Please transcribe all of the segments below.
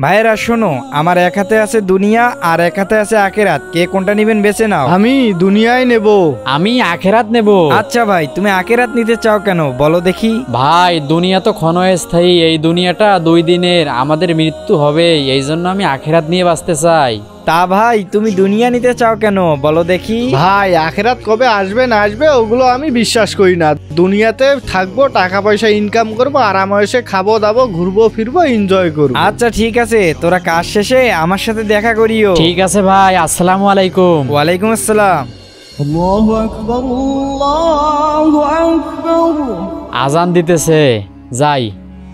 ভাইয়েরা শোনো, আমার এক হাতে আছে দুনিয়া আর এক হাতে আছে আখেরাত, কে কোনটা নিবেন বেছে নাও। আমি দুনিয়ায় নেব। আমি আখেরাত নেব। আচ্ছা ভাই, তুমি আখেরাত নিতে চাও কেন বলো দেখি। ভাই দুনিয়া তো ক্ষণস্থায়ী, এই দুনিয়াটা 2 দিনের, আমাদের মৃত্যু হবে, এই জন্য আমি আখেরাত নিয়ে বাঁচতে চাই। তা ভাই তুমি দুনিয়া নিতে চাও কেন বলো দেখি। ভাই আখেরাত কবে আসবে না আসবে ওগুলো আমি বিশ্বাস করি না। দুনিয়াতে থাকবো, টাকা পয়সা ইনকাম করবো, আরামসে খাবো দাবো, ঘুরবো ফিরবো, এনজয় করবো। আচ্ছা ঠিক আছে, তোরা কাজ শেষে আমার সাথে দেখা করিও। ঠিক আছে ভাই, আসসালামু আলাইকুম। ওয়ালাইকুম আসসালাম। আজান দিতেছে, যাই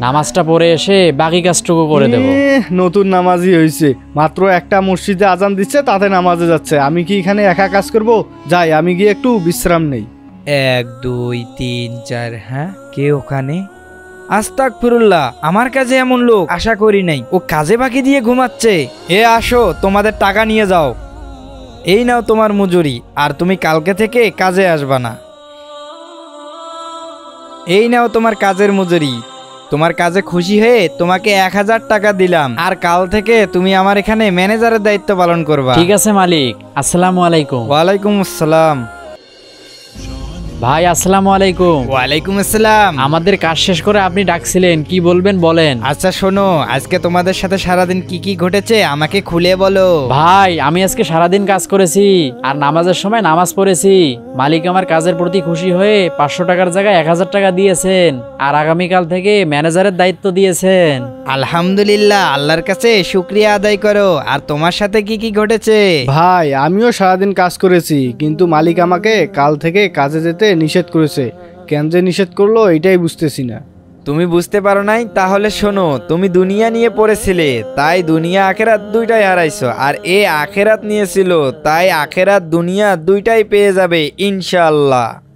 নামাজটা পড়ে এসে বাকি কাজটুকু করে দেব। নতুন নামাজি হয়েছে, মাত্র একটা মসজিদে আজান দিচ্ছে, তাতে নামাজে যাচ্ছে। আমি কি এখানে একা কাজ করব? যাই আমি গিয়ে একটু বিশ্রাম নেই। 1 2 3 4। হ্যাঁ, কে ওখানে? আস্তাগফিরুল্লাহ, আমার কাছে এমন লোক আশা করি নাই। ও কাজে বাকি দিয়ে ঘুমাচ্ছে। এ আসো, তোমাদের টাকা নিয়ে যাও। এই নাও তোমার মজুরি, আর তুমি কালকে থেকে কাজে আসবা না। এই নাও তোমার কাজের মজুরি। তোমার কাজে খুশি হয়ে তোমাকে 1000 টাকা দিলাম, আর কাল থেকে তুমি আমার এখানে ম্যানেজারের দায়িত্ব পালন করবা। ঠিক আছে মালিক, আসসালামু আলাইকুম। ওয়ালাইকুম আসসালাম। ভাই আসসালামু আলাইকুম। ওয়ালাইকুম আসসালাম। আমাদের কাজ শেষ করে আপনি ডাকছিলেন, কি বলবেন বলেন। আচ্ছা শোনো, আজকে তোমাদের সাথে সারাদিন কি কি ঘটেছে আমাকে খুলে বলো। ভাই আমি আজকে সারাদিন কাজ করেছি, আর নামাজের সময় নামাজ পড়েছি। মালিক আমার কাজের প্রতি খুশি হয়ে 500 টাকার জায়গায় 1000 টাকা দিয়েছেন, আর আগামীকাল থেকে ম্যানেজারের দায়িত্ব দিয়েছেন। আলহামদুলিল্লাহ, আল্লাহর কাছে শুকরিয়া আদায় করো। আর তোমার সাথে কি কি ঘটেছে? ভাই আমিও সারাদিন কাজ করেছি, কিন্তু মালিক আমাকে কাল থেকে কাজে যেতে নিষেধ করেছে। কেন যে নিষেধ করলো এটাই বুঝতেছি না। তুমি বুঝতে পারো নাই? তাহলে শোনো, তুমি দুনিয়া নিয়ে পড়েছিলে, তাই দুনিয়া আখেরাত দুইটাই হারাইছো। আর এ আখেরাত নিয়েছিল, তাই আখেরাত দুনিয়া দুইটাই পেয়ে যাবে ইনশাআল্লাহ।